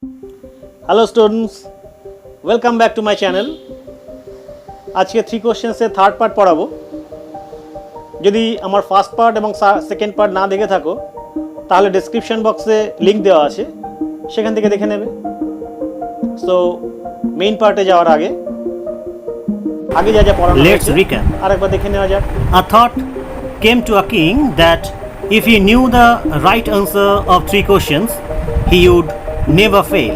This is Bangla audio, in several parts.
Hello students, welcome back to my channel. আজকে 3 কোশ্চেন্স এর থার্ড পার্ট পড়াবো। যদি আমার ফার্স্ট পার্ট এবং সেকেন্ড পার্ট না দেখে থাকো তাহলে ডেসক্রিপশন বক্সে লিংক দেওয়া আছে, সেখান থেকে দেখে নেবে। সো মেইন পার্টে যাওয়ার আগে যা যা পড়ানো হয়েছে Let's recap. আরেকবার দেখে নেওয়া যাক। A thought came to a king that if he knew the right answer of 3 questions, he would never fail.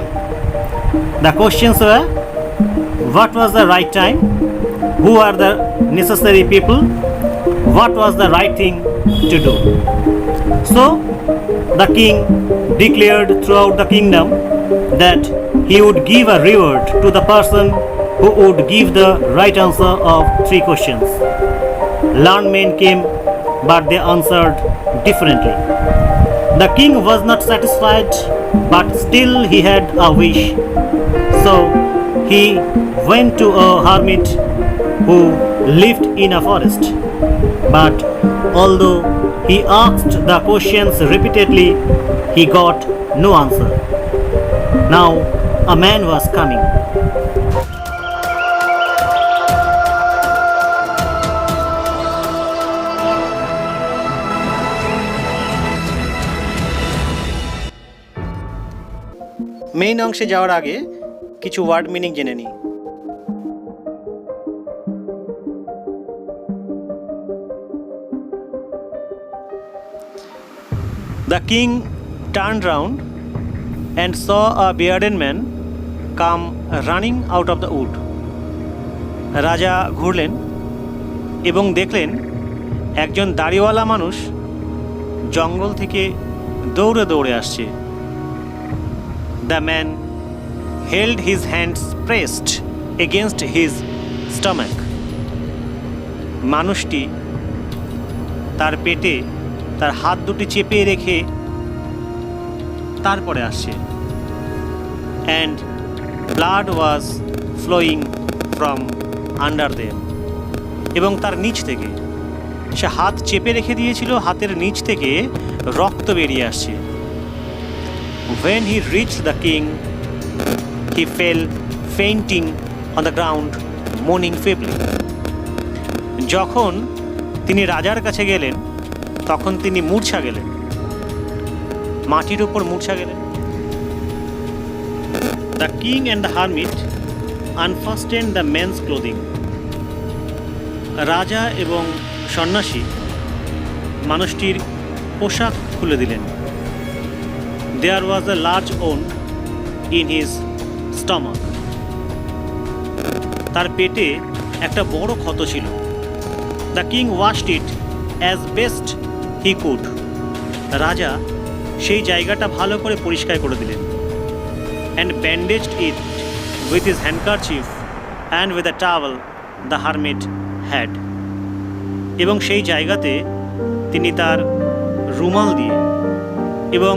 The questions were: what was the right time? Who are the necessary people? What was the right thing to do? So, the king declared throughout the kingdom that he would give a reward to the person who would give the right answer of 3 questions. Learned men came, but they answered differently. The king was not satisfied, but still he had a wish. So he went to a hermit who lived in a forest. But although he asked the questions repeatedly, he got no answer. Now a man was coming. Main অংশে যাওয়ার আগে কিছু ওয়ার্ড মিনিং জেনে নিই। The king turned round and saw a bearded man come running out of the wood. রাজা ঘুরলেন এবং দেখলেন একজন দাড়িওয়ালা মানুষ জঙ্গল থেকে দৌড়ে দৌড়ে আসছে। The man held his hands pressed against his stomach. মানুষটি তার পেটে তার হাত দুটি চেপে রেখে তারপরে আসছে। And blood was flowing from under them. এবং তার নিচ থেকে, সে হাত চেপে রেখে দিয়েছিল, হাতের নিচ থেকে রক্ত বেরিয়ে আসছে। When he reached the king, he fell fainting on the ground, moaning feebly. যখন তিনি রাজার কাছে গেলেন তখন তিনি মূর্ছা গেলেন, মাটির উপর মূর্ছা গেলেন। The king and the hermit unfastened the man's clothing. রাজা এবং সন্ন্যাসী মানুষটির পোশাক খুলে দিলেন। There was a large wound in his stomach. তার পেটে একটা বড় ক্ষত ছিল। The king washed it as best he could. রাজা সেই জায়গাটা ভালো করে পরিষ্কার করে দিলেন। And bandaged it with his handkerchief and with a towel the hermit had. এবং সেই জায়গাতে তিনি তার রুমাল দিয়ে এবং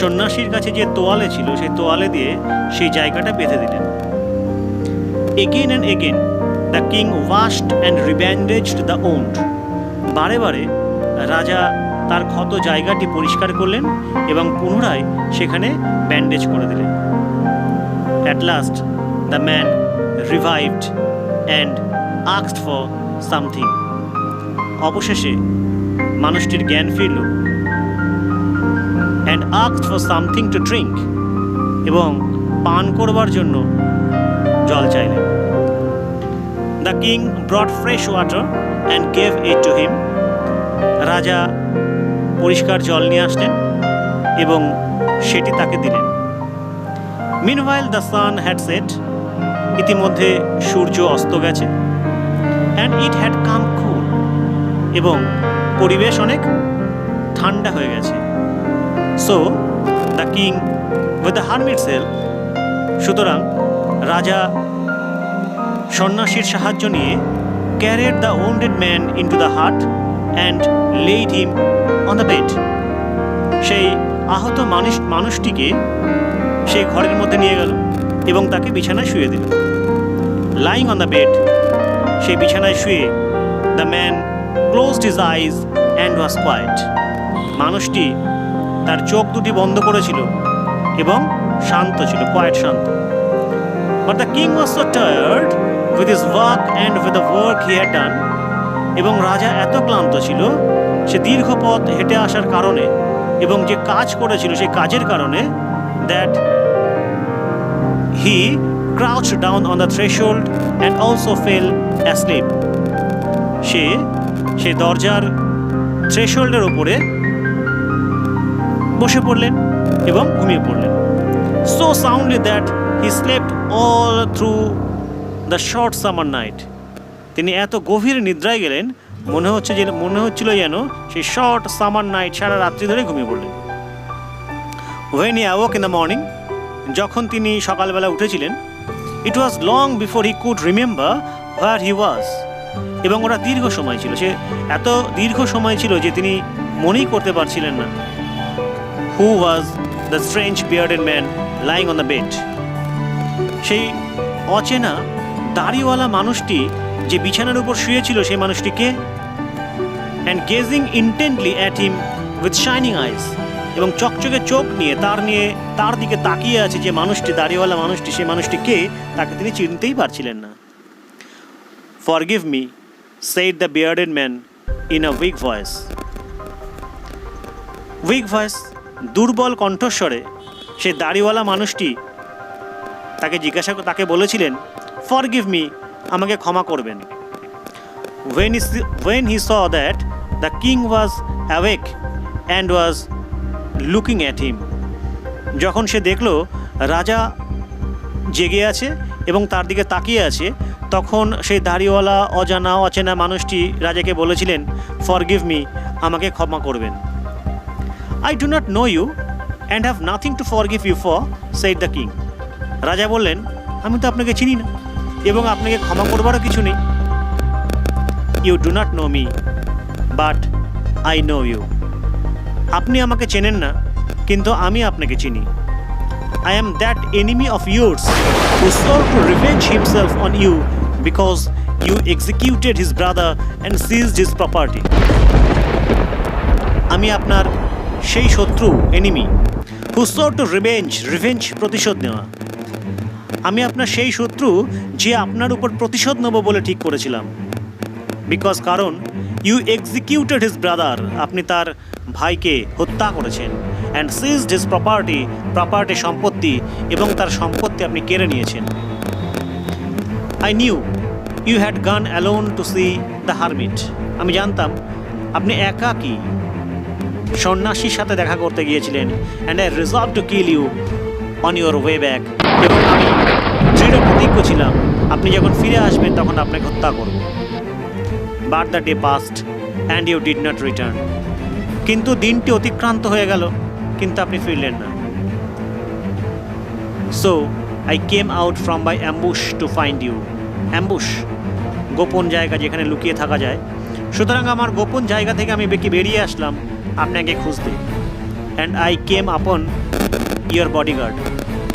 সন্ন্যাসীর কাছে যে তোয়ালে ছিল সেই তোয়ালে দিয়ে সেই জায়গাটা বেঁধে দিলেন। Again and again the king washed and rebandaged the wound. বারে বারে রাজা তার ক্ষত জায়গাটি পরিষ্কার করলেন এবং পুনরায় সেখানে ব্যান্ডেজ করে দিলেন। At last the man revived and asked for something. অবশেষে মানুষটির জ্ঞান ফিরল and asked for something to drink. এবং পান করবার জন্য জল চাইলেন। The king brought fresh water and gave it to him. রাজা পরিষ্কার জল নিয়ে আসলেন এবং সেটি তাকে দিলেন। Meanwhile the sun had set. ইতিমধ্যে সূর্য অস্ত গেছে। And it had come cool. এবং পরিবেশ অনেক ঠান্ডা হয়ে গেছে। So the king with the hermit's help, সুতরাং রাজা সন্ন্যাসীর সাহায্য নিয়ে carried the wounded man into the hut and laid him on the bed. সেই আহত মানুষটিকে সেই ঘরের মধ্যে নিয়ে গেল এবং তাকে বিছানায় শুয়ে দিল। Lying on the bed, সেই বিছানায় শুয়ে the man closed his eyes and was quiet. মানুষটি তার চোখ দুটি বন্ধ করেছিল এবং শান্ত ছিল, কোয়াইট শান্ত। But the king was so tired with his work and with the work he had done. এবং রাজা এত ক্লান্ত ছিল সে দীর্ঘ পথ হেঁটে আসার কারণে এবং যে কাজ করেছিল সেই কাজের কারণে, that he crouched down on the threshold and also fell asleep. সে দরজার থ্রেশহোল্ডের ওপরে বসে পড়লেন এবং ঘুমিয়ে পড়লেন। So soundly that he slept all through the short summer night. তিনি এত গভীর নিদ্রায় গেলেন, মনে হচ্ছিল যেন সেই শর্ট সামার নাইট সারা রাত্রি ধরে ঘুমিয়ে পড়লেন। When he awoke in the morning, যখন তিনি সকালবেলা উঠেছিলেন, it was long before he could remember where he was. এবং ওটা দীর্ঘ সময় ছিল, সে এত দীর্ঘ সময় ছিল যে তিনি মনেই করতে পারছিলেন না who was the strange bearded man lying on the bed. সেই অচেনা দাড়িওয়ালা মানুষটি যে বিছানার উপর শুয়েছিল সেই মানুষটিকে, and gazing intently at him with shining eyes, এবং চকচকে চোখ নিয়ে তার দিকে তাকিয়ে আছে যে মানুষটি, দাড়িওয়ালা মানুষটি, সেই মানুষটি কে তাকে তিনি চিনতেই পারছিলেন না। Forgive me, said the bearded man in a weak voice. Weak voice, দুর্বল কণ্ঠস্বরে সেই দাড়িওয়ালা মানুষটি তাকে বলেছিলেন, Forgive me, আমাকে ক্ষমা করবেন। When he saw that the king was awake and was looking at him, যখন সে দেখল রাজা জেগে আছে এবং তার দিকে তাকিয়ে আছে, তখন সেই দাড়িওয়ালা অচেনা মানুষটি রাজাকে বলেছিলেন, Forgive me, আমাকে ক্ষমা করবেন। I do not know you and have nothing to forgive you for, said the king. রাজা বললেন, আমি তো আপনাকে চিনি না এবং আপনাকে ক্ষমা করবারও কিছু নেই। You do not know me, but I know you. আপনি আমাকে চেনেন না, কিন্তু আমি আপনাকে চিনি। I am that enemy of yours who sought to revenge himself on you because you executed his brother and seized his property. আমি আপনার সেই শত্রু, enemy, who sought to revenge প্রতিশোধ নেওয়া। আমি আপনার সেই শত্রু যে আপনার উপর প্রতিশোধ নেব বলে ঠিক করেছিলাম। বিকজ কারণ ইউ এক্সিকিউটেড হিজ ব্রাদার, আপনি তার ভাইকে হত্যা করেছেন, অ্যান্ড সিজড হিজ প্রপার্টি সম্পত্তি, এবং তার সম্পত্তি আপনি কেড়ে নিয়েছেন। I knew you had gone alone to see the hermit, আমি জানতাম আপনি একাকী সন্ন্যাসীর সাথে দেখা করতে গিয়েছিলেন, and I resolve to kill you on your way back, এবং আমি দৃঢ় প্রতিজ্ঞ ছিলাম আপনি যখন ফিরে আসবেন তখন আপনাকে হত্যা করব। But the day passed and you did not return, কিন্তু দিনটি অতিক্রান্ত হয়ে গেল কিন্তু আপনি ফিরলেন না। So I came out from my ambush to find you, ambush গোপন জায়গা যেখানে লুকিয়ে থাকা যায়, সুতরাং আমার গোপন জায়গা থেকে আমি বেরিয়ে আসলাম আপনাকে খুঁজতে। অ্যান্ড আই কেম আপন ইয়োর বডিগার্ড,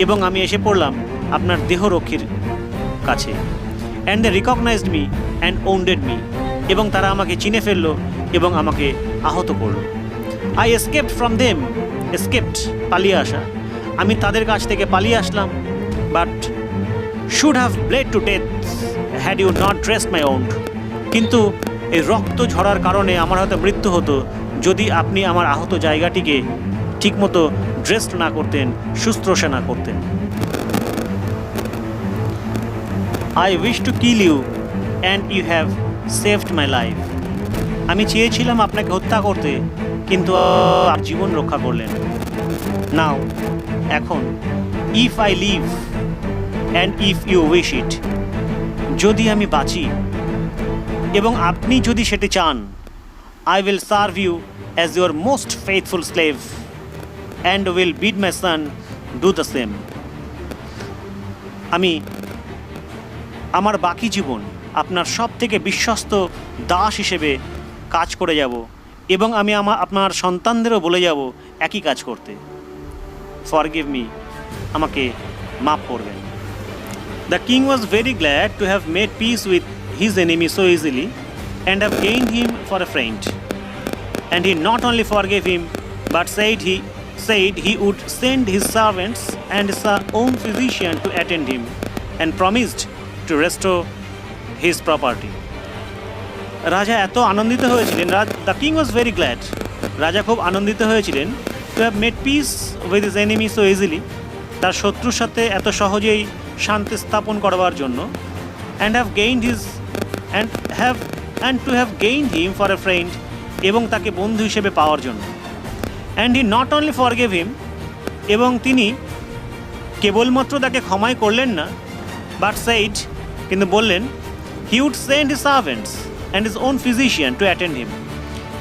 এবং আমি এসে পড়লাম আপনার দেহরক্ষীর কাছে। And they recognised me and wounded me, এবং তারা আমাকে চিনে ফেললো এবং আমাকে আহত করলো। I escaped from them, escaped পালিয়ে আসা, আমি তাদের কাছ থেকে পালিয়ে আসলাম। But should have bled to death had you not dressed my wound, কিন্তু এই রক্ত ঝরার কারণে আমার হয়তো মৃত্যু হতো যদি আপনি আমার আহত জায়গাটিকে ঠিকমতো ড্রেসড না করতেন, শুশ্রূষা না করতেন। I wish to kill you and you have saved my life, আমি চেয়েছিলাম আপনাকে হত্যা করতে কিন্তু আর জীবন রক্ষা করলেন। নাও এখন, if I live and if you wish it, যদি আমি বাঁচি এবং আপনি যদি সেটি চান, I will serve you as your most faithful slave and will bid my son do the same. আমি আমার বাকি জীবন আপনার সব থেকে বিশ্বস্ত দাস হিসেবে কাজ করে যাব, এবং আমি আপনার সন্তানদেরও বলে যাব একই কাজ করতে। ফরগিভ মি, আমাকে মাফ করবেন। The king was very glad to have made peace with his enemy so easily and have gained him for a friend, and he not only forgave him but said he would send his servants and his own physician to attend him and promised to restore his property. রাজা এত আনন্দিত হয়েছিলেন, the king was very glad. রাজা খুব আনন্দিত হয়েছিলেন to have made peace with his enemy so easily, তার শত্রুর সাথে এত সহজেই শান্তি স্থাপন করবার জন্য, and have gained his and to have gained him for a friend, এবং তাকে বন্ধু হিসেবে পাওয়ার জন্য। And he not only forgave him, এবং তিনি কেবলমাত্র তাকে ক্ষমাই করলেন না, বাট সেইড, কিন্তু বললেন, he would send his servants and his own physician to attend him,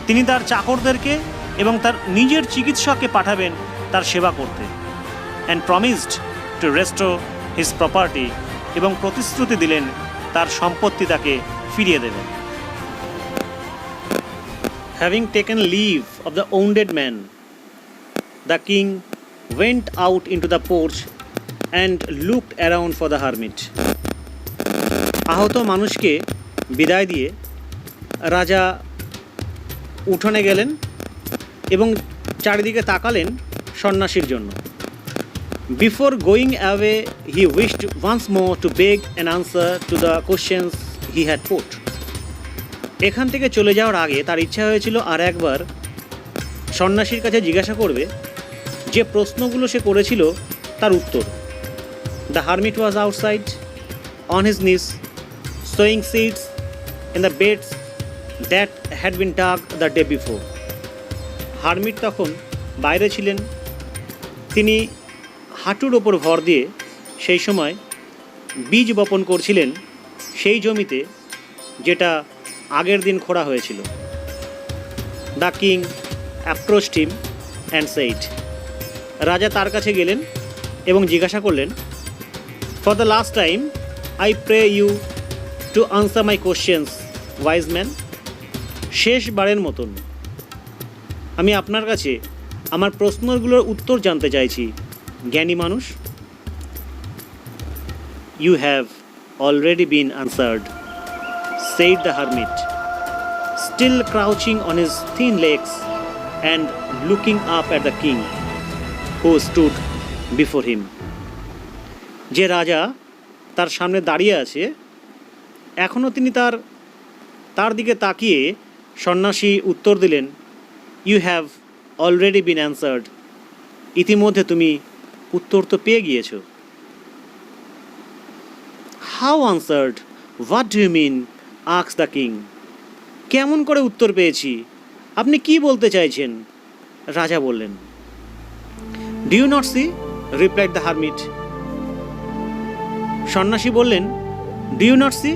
তিনি তার চাকরদেরকে এবং তার নিজের চিকিৎসককে পাঠাবেন তার সেবা করতে। And promised to restore his property, এবং প্রতিশ্রুতি দিলেন তার সম্পত্তি তাকে ফিরিয়ে দেবেন। Having taken leave of the wounded man, the king went out into the porch and looked around for the hermit. আহত মানুষকে বিদায় দিয়ে রাজা উঠোনে গেলেন এবং চারিদিকে তাকালেন সন্ন্যাসীর জন্য। Before going away he wished once more to beg an answer to the questions he had put. এখান থেকে চলে যাওয়ার আগে তার ইচ্ছা হয়েছিল আর একবার সন্ন্যাসীর কাছে জিজ্ঞাসা করবে যে প্রশ্নগুলো সে করেছিল তার উত্তর। The hermit was outside on his নিস sowing seeds in the beds that had been dug the day before. Hermit তখন বাইরে ছিলেন, তিনি হাঁটুর ওপর ভর দিয়ে সেই সময় বীজ বপন করছিলেন সেই জমিতে যেটা আগের দিন খোঁড়া হয়েছিল। The king approached him and said, রাজা তার কাছে গেলেন এবং জিজ্ঞাসা করলেন, for the last time I pray you to answer my questions wise man. শেষবারের মতন আমি আপনার কাছে আমার প্রশ্নগুলোর উত্তর জানতে চাইছি, জ্ঞানী মানুষ। You have already been answered, said the hermit, still crouching on his thin legs and looking up at the king who stood before him. যে রাজা তার সামনে দাঁড়িয়ে আছে, এখনও তিনি তার দিকে তাকিয়ে সন্ন্যাসী উত্তর দিলেন, you have already been answered, ইতিমধ্যে তুমি উত্তর তো পেয়ে গিয়েছ। How answered, what do you mean, asked the king. কেমন করে উত্তর পেয়েছি, আপনি কি বলতে চাইছেন? রাজা বললেন। Do you not see, replied the hermit. সন্ন্যাসী বললেন, ডু ইউ নট সি,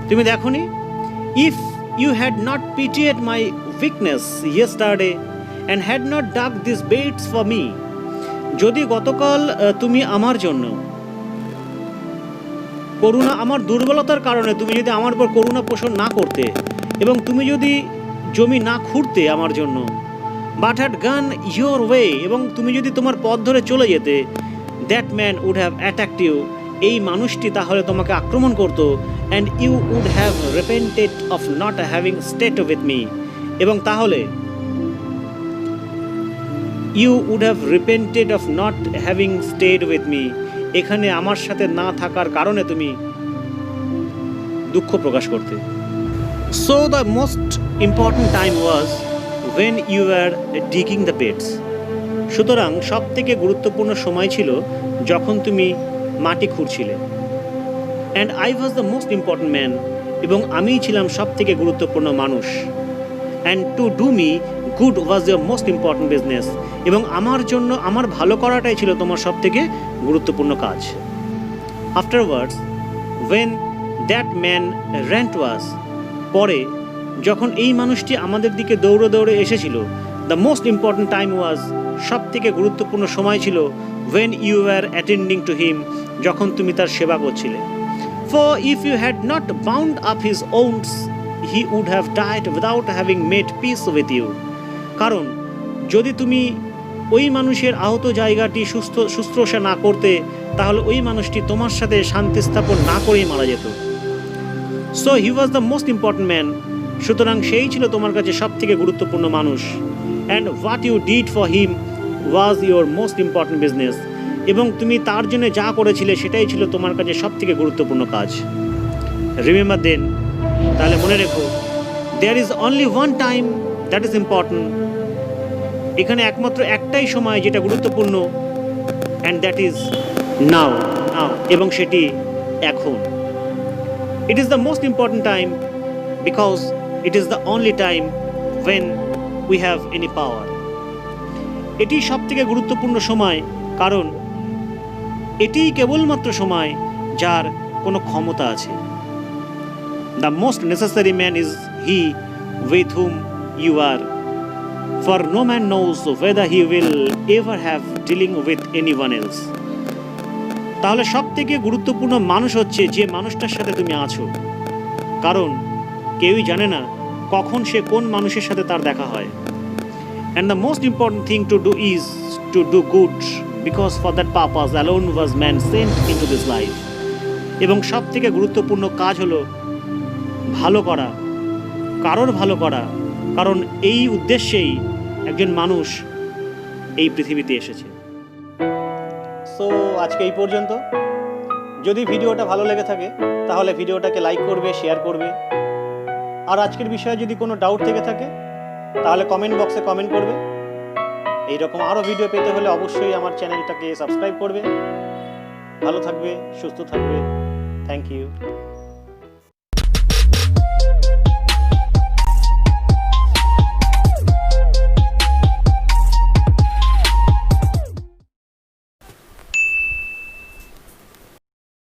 তুমি দেখোনি? If you had not pitied my weakness yesterday and had not dug this beds for me, যদি গতকাল তুমি আমার জন্য করুণা, আমার দুর্বলতার কারণে তুমি যদি আমার উপর করুণা পোষণ না করতে এবং তুমি যদি জমি না খুঁড়তে আমার জন্য, but had gone your way, এবং তুমি যদি তোমার পথ ধরে চলে যেতে, that man would have attacked you, এই মানুষটি তাহলে তোমাকে আক্রমণ করত, and you would have repented of not having stayed with me, এবং তাহলে you would have repented of not having stayed with me, এখানে আমার সাথে না থাকার কারণে তুমি দুঃখ প্রকাশ করতে। So the most important time was when you are digging the beds, সুতরাং সব থেকে গুরুত্বপূর্ণ সময় ছিল যখন তুমি মাটি খুঁড়ছিলে। And I was the most important man, এবং আমিই ছিলাম সব থেকে গুরুত্বপূর্ণ মানুষ। And to do me good was your most important business, এবং আমার জন্য আমার ভালো করাটাই ছিল তোমার সব থেকে গুরুত্বপূর্ণ কাজ। Afterwards when that man ran to us, পরে যখন এই মানুষটি আমাদের দিকে দৌড়ে দৌড়ে এসেছিল, the most important time was, সব থেকে গুরুত্বপূর্ণ সময় ছিল, when you are attending to him, যখন তুমি তার সেবা করছিলে। For if you had not bound up his wounds he would have died without having made peace with you, কারণ যদি তুমি ওই মানুষের আহত জায়গাটি শুশ্রূষা না করতে, তাহলে ওই মানুষটি তোমার সাথে শান্তি স্থাপন না করেই মারা যেত। So he was the most important man, সুতরাং সেই ছিল তোমার কাছে সব থেকে গুরুত্বপূর্ণ মানুষ। And what you did for him was your most important business, এবং তুমি তার জন্য যা করেছিলে সেটাই ছিল তোমার কাছে সবথেকে গুরুত্বপূর্ণ কাজ। রিমেম্বার দেন, তাহলে মনে রেখো, there is only one time that is important. এখানে একমাত্র একটাই সময় যেটা গুরুত্বপূর্ণ, অ্যান্ড দ্যাট ইজ নাও, এবং সেটি এখন। It is the most important time because it is the only time when we have any power. এটি সব থেকে গুরুত্বপূর্ণ সময়, কারণ এটিই কেবলমাত্র সময় যার কোনো ক্ষমতা আছে। The most necessary man is he with whom you are, for no man knows whether he will ever have dealing with anyone else. তাহলে সব থেকে গুরুত্বপূর্ণ মানুষ হচ্ছে যে মানুষটার সাথে তুমি আছো, কারণ কেউই জানে না কখন সে কোন মানুষের সাথে তার দেখা হয়। And the most important thing to do is to do good, because for that purpose alone was man sent into this life. এবং সব থেকে গুরুত্বপূর্ণ কাজ হলো ভালো করা, কারোর ভালো করা, কারণ এই উদ্দেশ্যেই একজন মানুষ এই পৃথিবীতে এসেছে। সো আজকে এই পর্যন্ত। যদি ভিডিওটা ভালো লেগে থাকে তাহলে ভিডিওটাকে লাইক করবে, শেয়ার করবে, আর আজকের বিষয়ে যদি কোনো ডাউট থেকে থাকে তাহলে কমেন্ট বক্সে কমেন্ট করবে। এইরকম আরও ভিডিও পেতে হলে অবশ্যই আমার চ্যানেলটাকে সাবস্ক্রাইব করবে। ভালো থাকবে, সুস্থ থাকবে। Thank you.